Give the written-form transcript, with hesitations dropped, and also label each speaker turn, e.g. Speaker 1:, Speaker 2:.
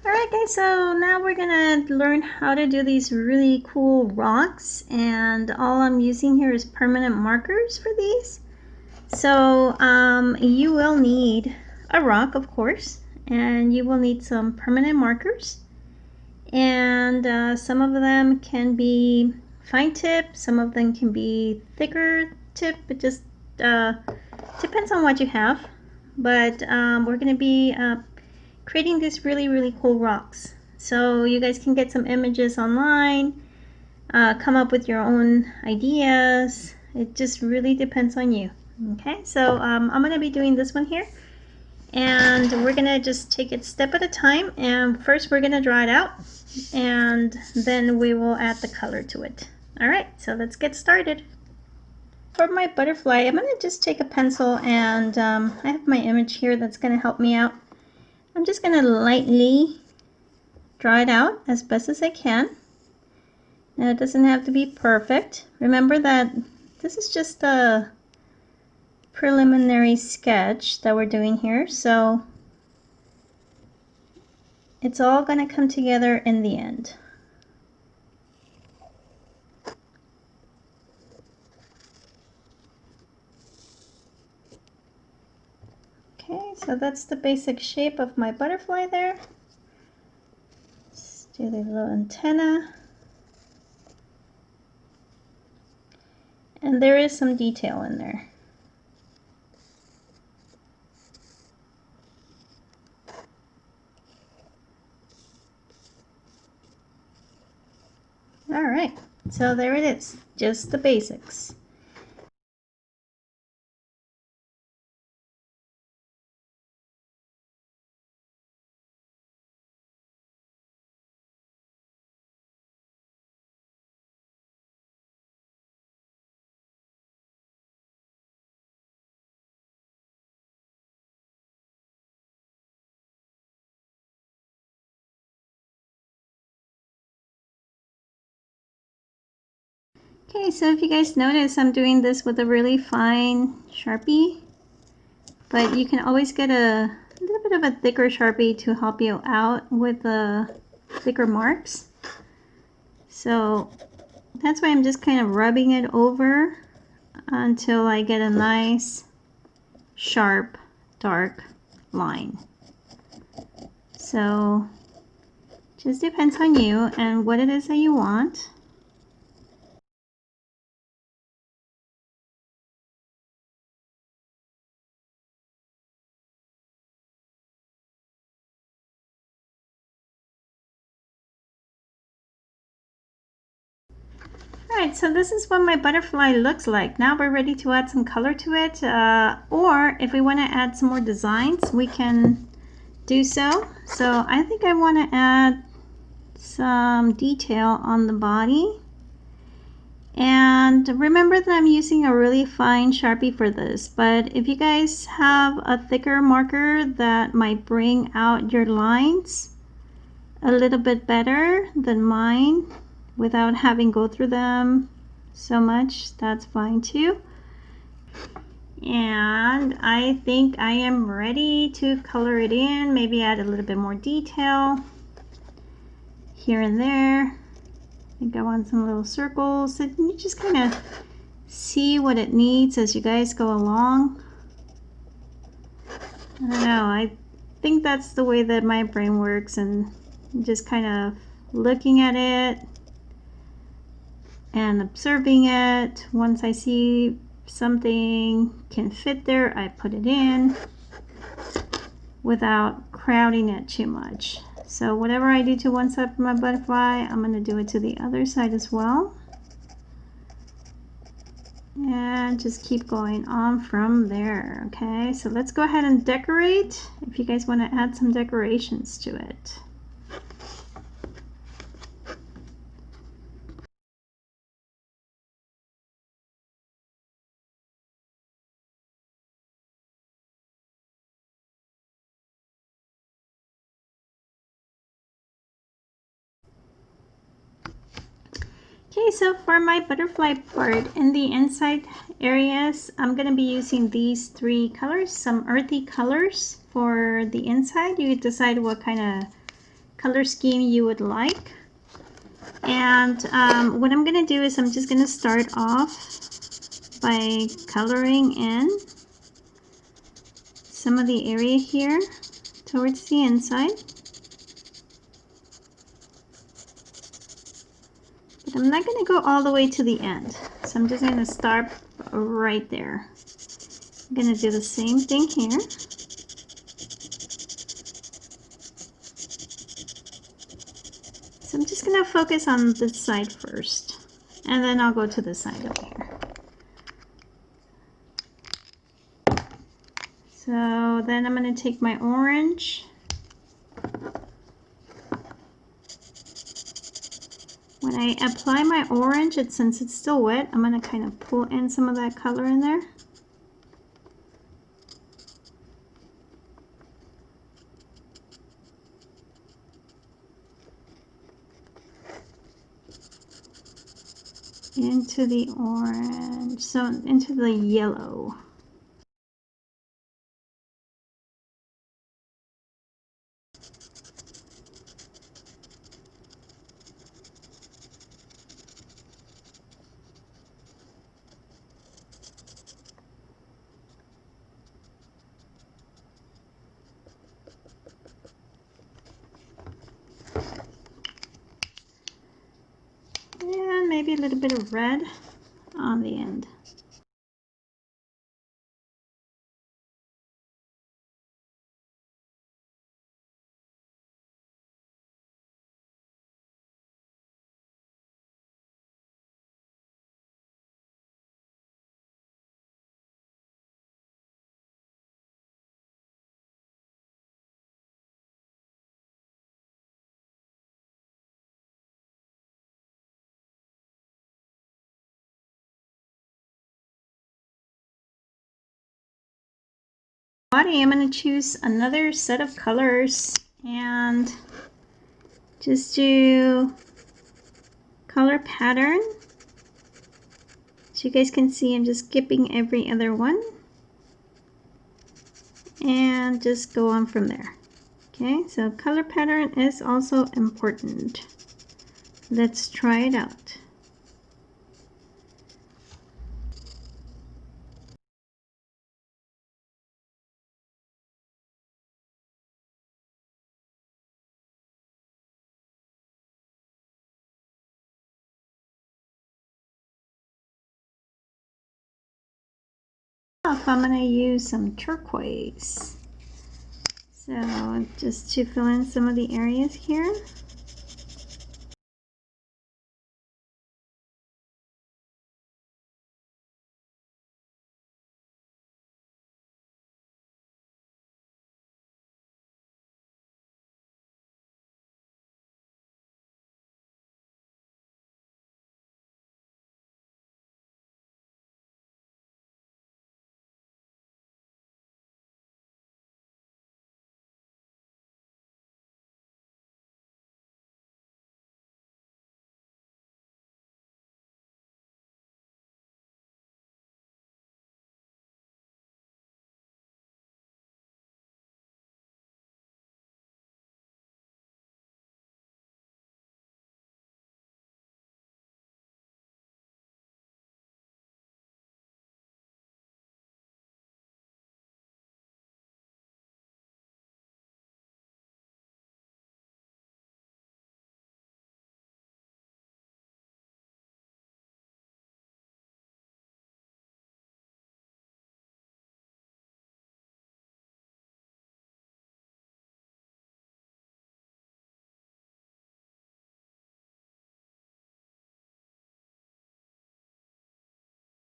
Speaker 1: Alright guys, so now we're gonna learn how to do these really cool rocks, and all I'm using here is permanent markers for these. So you will need a rock, of course, and you will need some permanent markers, and some of them can be fine tip, some of them can be thicker tip. It just depends on what you have, but we're going to be creating these really cool rocks. So you guys can get some images online, come up with your own ideas. It just really depends on you. Okay, so I'm going to be doing this one here, and we're going to just take it step at a time. And first we're going to draw it out, and then we will add the color to it. All right, so let's get started. For my butterfly, I'm going to just take a pencil, and I have my image here that's going to help me out. I'm just going to lightly draw it out as best as I can. Now, it doesn't have to be perfect. Remember that this is just a preliminary sketch that we're doing here, so it's all going to come together in the end. Okay, so that's the basic shape of my butterfly there. Let's do the little antenna. And there is some detail in there. All right, so there it is, just the basics. Okay, so if you guys notice, I'm doing this with a really fine Sharpie, but you can always get a little bit of a thicker Sharpie to help you out with the thicker marks. So that's why I'm just kind of rubbing it over until I get a nice, sharp, dark line. So just depends on you and what it is that you want. Alright, so this is what my butterfly looks like. Now we're ready to add some color to it, or if we want to add some more designs, we can do so. So I think I want to add some detail on the body. And remember that I'm using a really fine Sharpie for this, but if you guys have a thicker marker that might bring out your lines a little bit better than mine without having go through them so much, that's fine too. And I think I am ready to color it in, maybe add a little bit more detail here and there. I think I want some little circles, and you just kind of see what it needs as you guys go along. I don't know, I think that's the way that my brain works, and just kind of looking at it and observing it. Once I see something can fit there, I put it in without crowding it too much. So whatever I do to one side of my butterfly, I'm going to do it to the other side as well. And just keep going on from there. Okay, so let's go ahead and decorate if you guys want to add some decorations to it. Okay, so for my butterfly part, in the inside areas, I'm going to be using these three colors, some earthy colors for the inside. You decide what kind of color scheme you would like. And what I'm going to do is I'm just going to start off by coloring in some of the area here towards the inside. But I'm not going to go all the way to the end. So I'm just going to start right there. I'm going to do the same thing here. So I'm just going to focus on this side first. And then I'll go to the side over here. So then I'm going to take my orange. When I apply my orange, since it's still wet, I'm going to kind of pull in some of that color in there. Into the orange, so into the yellow. And maybe a little bit of red on the end. Body, I'm going to choose another set of colors and just do color pattern. So you guys can see I'm just skipping every other one and just go on from there. Okay, so color pattern is also important. Let's try it out. I'm going to use some turquoise. So just to fill in some of the areas here.